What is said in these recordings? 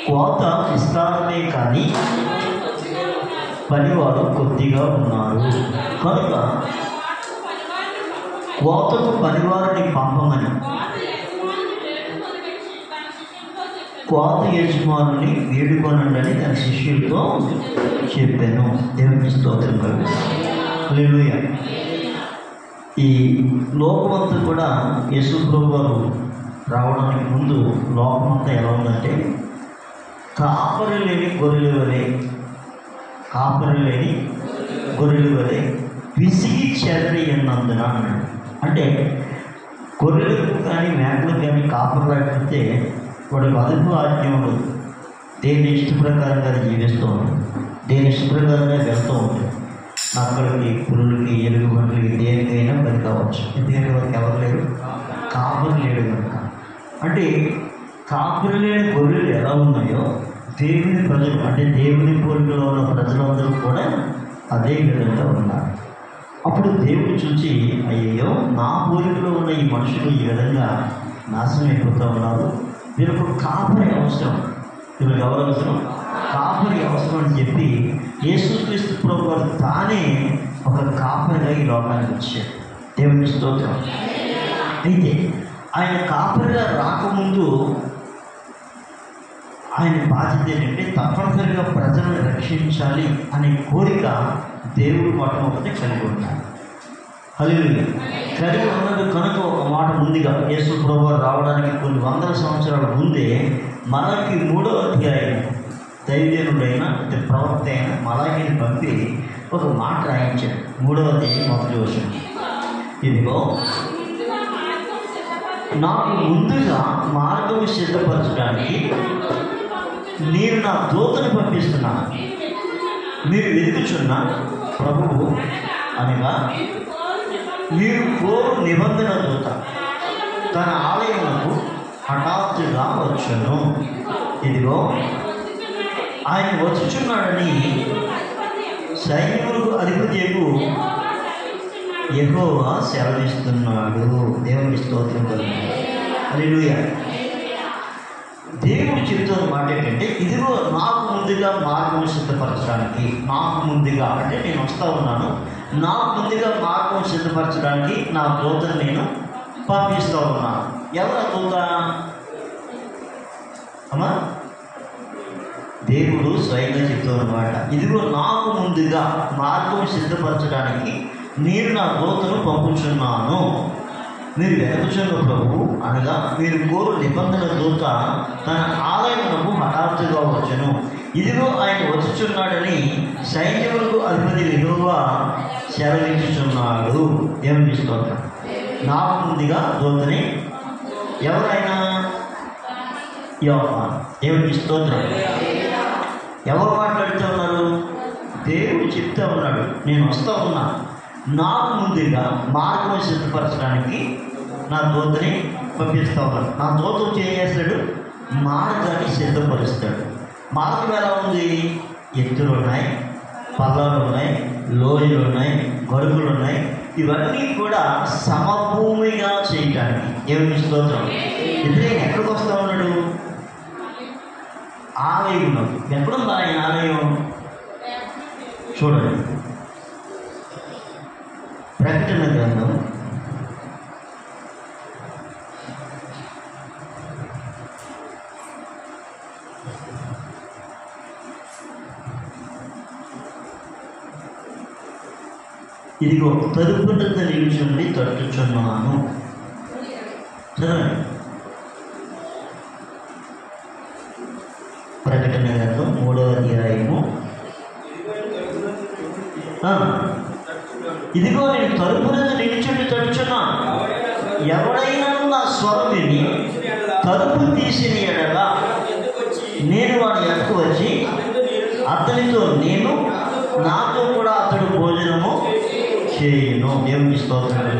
కోత విస్తారమే కానీ పనివారు కొద్దిగా ఉన్నారు. కనుక కోతకు పనివారిని పంపమని కోత యజమానుని వేడుకొనండి తన శిష్యులతో చెప్పాను. దేవుని స్తోత్రం కలుగుతుంది. హల్లెలూయా. ఈ లోకమంతా కూడా యేసు ప్రభువు వారు రావడానికి ముందు లోకమంతా ఎలా ఉందంటే కాపరి లేని గొర్రెల వలె విసిగి చెదరి ఉన్నందున అన్నాడు. అంటే గొర్రెలకు కానీ మేకలకు కానీ కాపరి లేకపోతే వాడు అదుపు ఆజ్ఞ ఉండదు. దేని ఇష్ట ప్రకారంగా జీవిస్తూ ఉంటుంది, దేని ఇష్ట ప్రకారంగా వెళ్తూ ఉంటుంది. నక్కలకి, పురులకి, ఎలుగు బండ్లకి దేనికైనా పని కావచ్చు. ఎందుకంటే వారికి ఎవరు లేరు, కాపరి లేడు కనుక. అంటే కాపరి లేని గొర్రెలు ఎలా ఉన్నాయో దేవుని ప్రజలు అంటే దేవుని పోలికలో ఉన్న ప్రజలందరూ కూడా అదే విధంగా ఉన్నారు. అప్పుడు దేవుడు చూసి, అయ్యో నా పోలికలో ఉన్న ఈ మనుషులు ఈ విధంగా నాశనం అయిపోతూ ఉన్నారు, వీళ్ళకు కాపరి అవసరం. వీళ్ళకి ఎవరు అవసరం? కాపరి అవసరం అని చెప్పి యేసుక్రీస్తు ప్రభువు వారు తానే ఒక కాపరిగా ఈ లోకానికి వచ్చారు. దేవుని స్తోత్రం. అయితే ఆయన కాపరిగా రాకముందు ఆయన బాధ్యత ఏంటంటే తప్పనిసరిగా ప్రజలను రక్షించాలి అనే కోరిక దేవుడు మొట్టమొదటి కలిగి ఉన్నాడు. హల్లెలూయా. కలిగి ఉన్నది కనుక ఒక మాట ముందుగా యేసు ప్రభువు రావడానికి కొన్ని వందల సంవత్సరాల ముందే మలాకి 3వ అధ్యాయం దైవజనుడైన ప్రవక్త అయిన మలాకిని పంపి ఒక మాట రాయించాడు. 3వ అధ్యాయం 1వ వచనం, ఇదిగో నాకు ముందుగా మార్గం సిద్ధపరచడానికి నేను నా దూతను పంపిస్తున్నాను. మీరు వెతుకుచున్న ప్రభువు అనగా మీరు కోరు నిబంధన దూత తన ఆలయములకు హఠాత్తుగా వచ్చును. ఇదిగో ఆయన వచ్చుచున్నాడని సైన్యములకు అధిపతియగు యెహోవా సెలవిస్తున్నాడు. దేవుని స్తోత్రం కలుగుతుంది. హల్లెలూయా. దేవుడు చెప్తున్న మాట ఏంటంటే, ఇదిగో నాకు ముందుగా మార్గం సిద్ధపరచడానికి, నాకు ముందుగా అంటే నేను వస్తూ ఉన్నాను, నాకు ముందుగా మార్గం సిద్ధపరచడానికి నా దూతను నేను పంపిస్తూ ఉన్నాను. ఎవరు దూత? అమ్మా, దేవుడు స్వయంగా చెప్తున్నమాట, ఇదిగో నాకు ముందుగా మార్గం సిద్ధపరచడానికి నేను నా దూతను పంపుచున్నాను. మీరు వెతుకుచున్న ప్రభువు అనగా మీరు కోరు నిబంధన దూత తన ఆలయమునకు హఠాత్తుగా వచ్చును. ఇదిగో ఆయన వచ్చుచున్నాడని సైన్యములకు అధిపతి యెహోవా సెలవించుచున్నాడు. దేవుని స్తోత్రం. నాకు ముందుగా దూతని ఎవరైనా యోహాను. దేవుని స్తోత్రం. ఎవరు మాట్లాడుతూ ఉన్నారు? దేవుడు చెప్తూ ఉన్నాడు, నేను వస్తూ ఉన్నా, నాకు ముందుగా మార్గం సిద్ధపరచడానికి నా దూతని పంపిస్తూ ఉన్నాడు. నా దూత ఏం చేస్తాడు? మార్గాన్ని సిద్ధపరుస్తాడు. మార్గం ఎలా ఉంది? ఎత్తులు ఉన్నాయి, పల్లాలు ఉన్నాయి, లోయలు ఉన్నాయి, గరుకులు ఉన్నాయి. ఇవన్నీ కూడా సమభూమిగా చేయటానికి. దేవుని స్తోత్రం. ఇదే ఎక్కడికి వస్తూ ఉన్నాడు? ఆలయంలో. ఎక్కడుంది ఆయన ఆలయం? చూడండి, ప్రకటన గ్రంథం 'ఇదిగో తలుపునందు నిలుచుండి తట్టుచున్నాను.' చదవండి. ప్రకటన గ్రంథం 3వ అధ్యాయము. ఇదిగో నేను తలుపునందు నిలుచుండి తట్టుచున్నాను. ఎవడైనా నా స్వరం విని తలుపు తీసిన ఎడల నేను వాడి ఎద్దకు వచ్చి అతనితో నేను, నాతో కూడా అతడు భోజనము చేయును. దేవుని స్తోత్రం.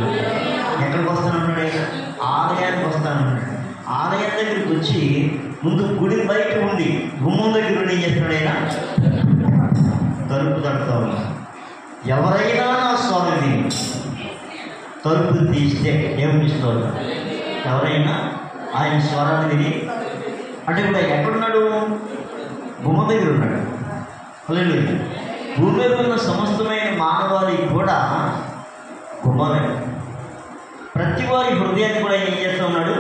ఎక్కడికి వస్తానన్నాడు? ఆలయానికి వస్తానన్నాడు. ఆలయం దగ్గరికి వచ్చి ముందు గుడి బయట ఉంది, గుమ్మం దగ్గర ఏం చేస్తున్నాడైనా తలుపు తడుతూ ఉన్నాడు. ఎవరైనా నా స్వామిని తలుపు తీస్తే, దేవుని స్తోత్రం, ఎవరైనా ఆయన స్వరాన్ని విని అంటే ఇప్పుడు ఎక్కడున్నాడు? గుమ్మ దగ్గర ఉన్నాడు. హల్లెలూయా. భూమి మీద ఉన్న సమస్తమైన మానవాళి కూడా గుమ్మమే. ప్రతి వారి హృదయాన్ని కూడా ఏం చేస్తూ ఉన్నాడు?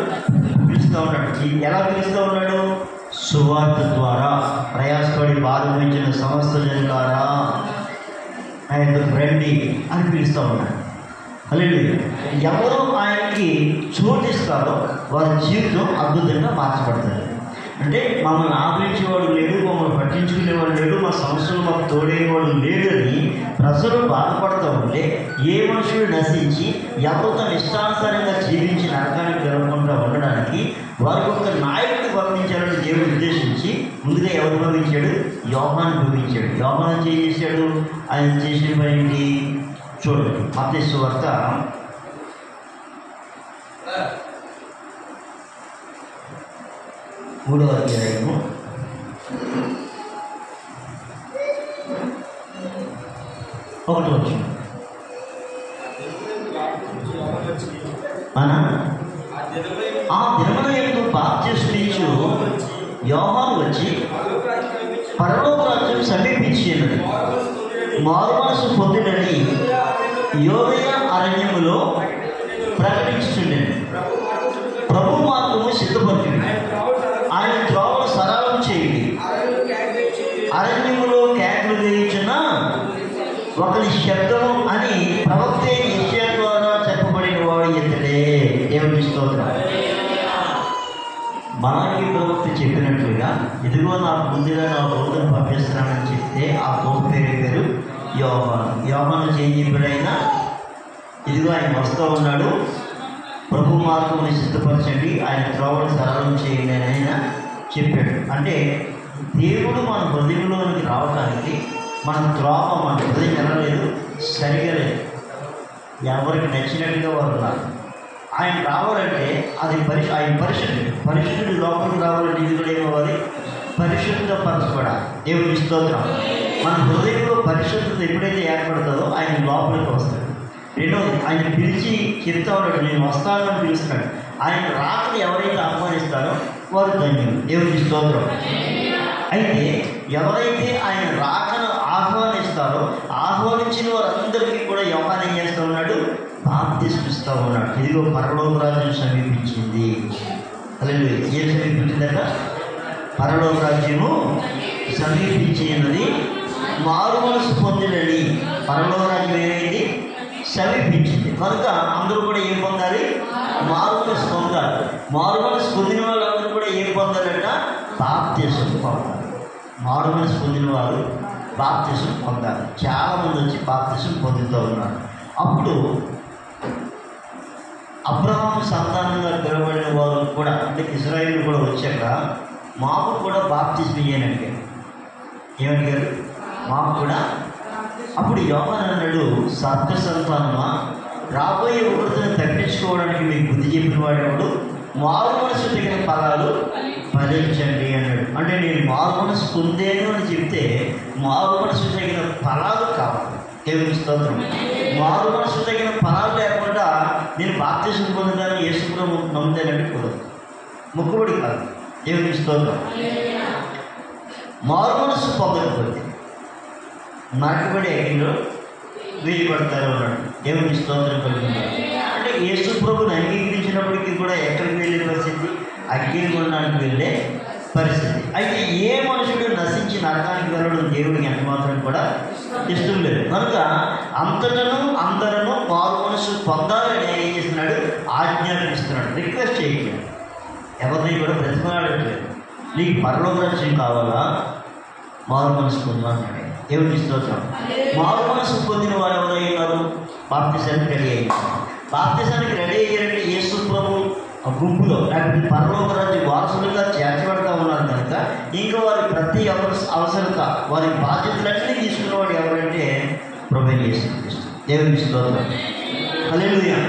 పిలుస్తూ ఉన్నాడు. ఎలా పిలుస్తూ ఉన్నాడు? సువార్త ద్వారా. ప్రయాసపడి బాధ వహించిన సమస్త జనులారా ఆయనకు రండి అని పిలుస్తూ ఉన్నాడు. హల్లెలూయా. ఎవరు ఆయనకి చోటిస్తారో వారి జీవితం అద్భుతంగా మార్చబడతారు. అంటే మమ్మల్ని ఆదరించేవాడు లేడు, మమ్మల్ని పట్టించుకునేవాడు లేడు, మా సమస్యలు మాకు తోడేవాడు లేడు అని ప్రజలు బాధపడుతూ ఉంటే ఏ మనుషుడు నశించి ఎవరు తన ఇష్టానుసారంగా జీవించి నరకానికి వెళ్ళకుండా ఉండడానికి వారికి ఒక నాయకుడిని పంపించాలని దేవుడు ఉద్దేశించి ముందుగా ఎవరు పంపించాడు? యోహాను పంపించాడు. యోహాను ఏం చేశాడు? ఆయన చేసిన పని ఏంటి చూడండి. మత్తయి సువార్త 3వ అధ్యాయము 1వ వచనం. ఆ దినమున యందు బాప్తిస్మమిచ్చు యోహాను వచ్చి పరలోక రాజ్యం సమీపించి ఉన్నది, మారు మనసు పొందినని యోదయ అరణ్యములో ప్రకటించుచుండెను. ప్రభు మార్గము సిద్ధపరచుడి, ఆయన త్రోవను సరళం చేయండి. అరణ్యములో కేకలు వేయుచున్న ఒకరి శబ్దము అని ప్రవక్త యెషయా ద్వారా చెప్పబడిన వాడు ఇతడే. దేవుని స్తోత్రం. మనకి ప్రవక్త చెప్పినట్లుగా ఇదిగో నాకు ముందుగా నా దూతను పంపిస్తున్నానని చెప్తే ఆ దూత పేరు యోహాను. యోహాను ఏం చెప్పాడు? ఆయన ఇదిగో ఆయన వస్తూ ఉన్నాడు, ప్రభు మార్గముని సిద్ధపరచండి, ఆయన త్రోవను సరళం చేయండి అని ఆయన చెప్పాడు. అంటే దేవుడు మన హృదయంలోనికి రావడానికి మన త్రోవ మన హృదయం వెళ్ళలేదు, సరిగా లేదు. ఎవరికి నచ్చినట్టుగా వారు ఉన్నారు. ఆయన రావాలంటే అది ఆయన పరిశుద్ధుడు లోపలికి రావాలంటే ఇది కూడా ఏమవ్వాలి? పరిశుద్ధపరచబడాలి. దేవుని స్తోత్రం. మన హృదయంలో పరిశుద్ధత ఎప్పుడైతే ఏర్పడుతుందో ఆయన లోపలికి వస్తాడు. రెండవది, ఆయన పిలిచి చెప్తా ఉన్నాడు, నేను వస్తాను అని పిలుస్తున్నాడు. ఆయన రాకని ఎవరైతే ఆహ్వానిస్తారో వారు ధన్యులు. దేవుని స్తోత్రం. అయితే ఎవరైతే ఆయన రాకను ఆహ్వానిస్తారో ఆహ్వానించిన వారందరికీ కూడా యోహాను ఏం చేస్తూ ఉన్నాడు? బాప్తిస్మిస్తూ ఉన్నాడు. ఇదిగో పరలోక రాజ్యం సమీపించింది. హల్లెలూయా. ఏం సమీపించిందట? పరలోక రాజ్యము సమీపించినది, మారు మనసు పొందినది. పరలోక రాజ్యం ఏమైంది? సమీపించింది. కనుక అందరూ కూడా ఏం పొందాలి? మారు మనసు పొందాలి. మారు మనసు పొందిన వాళ్ళందరూ కూడా ఏం పొందాలంట? బాప్తిసం పొందాలి. మారు మనసు పొందిన వారు బాప్తిసం పొందాలి. చాలామంది వచ్చి బాప్తిసం పొందుతూ ఉన్నారు. అప్పుడు అబ్రహాము సంతానంగా పిలువబడిన వారు కూడా, అంటే ఇశ్రాయేలు కూడా వచ్చాక మాకు కూడా బాప్తిసం ఇయ్యనంటే ఏమడిగారు? మాకు కూడా. అప్పుడు యోహాను అన్నాడు, సర్ప సంతానమా, రాబోయే ఉగ్రతను తప్పించుకోవడానికి మీకు బుద్ధి చెప్పిన వాడేవాడు, మారు మనసు తగిన ఫలాలు ఫలించండి అన్నాడు. అంటే నేను మారు మనసు పొందేను అని చెప్తే మారు మనసు తగిన ఫలాలు కావాలి. దేవుని స్తోత్రం. మారు మనసు తగిన ఫలాలు లేకుండా నేను బాప్తిసం పొందుతాను యేసు ప్రభువు నమ్ముతానంటే కుదరదు. మొక్కుబడి కాదు. దేవుని స్తోత్రం. మారు మనసు పొందకపోతే నరకబడి అగ్నిలో వేయబడతారు అన్నాడు. దేవుని స్తోత్రం కలుగుతున్నారు. అంటే యేసు ప్రభువుని అంగీకరించినప్పటికీ కూడా ఎక్కడికి వెళ్ళే పరిస్థితి? అగ్నిగుండానికి వెళ్ళే పరిస్థితి. అయితే ఏ మనుషుడు నశించి నరకానికి వెళ్ళడం దేవుడికి ఎంత మాత్రం కూడా ఇష్టం లేదు. కనుక అంతటను అందరూ మారు మనసు పొందాలని ఏం చేస్తున్నాడు? ఆజ్ఞాపిస్తున్నాడు. రిక్వెస్ట్ చేయట్లేదు, ఎవరిని కూడా బ్రతిమాడట్లేదు. నీకు పరలోక రాజ్యం కావాలా? మారు మనసు పొందాలన్నాడు. దేవుని స్తోత్రం. మారు మనసు పొందిన వారు ఎవరైనారు? బాప్తిసానికి రెడీ అయ్యారు. బాప్తిసానికి రెడీ అయ్యారంటే యేసు ప్రభు గుంపులో లేకపోతే పరలోక రాజ్య వారసులుగా చేర్చబడతా ఉన్నారు కనుక ఇంకా వారి ప్రతి అవసరత వారి బాధ్యతలన్నీ తీసుకున్నవాడు ఎవరంటే ప్రభువైన యేసు క్రీస్తు. దేవుని స్తోత్రం. హల్లెలూయా.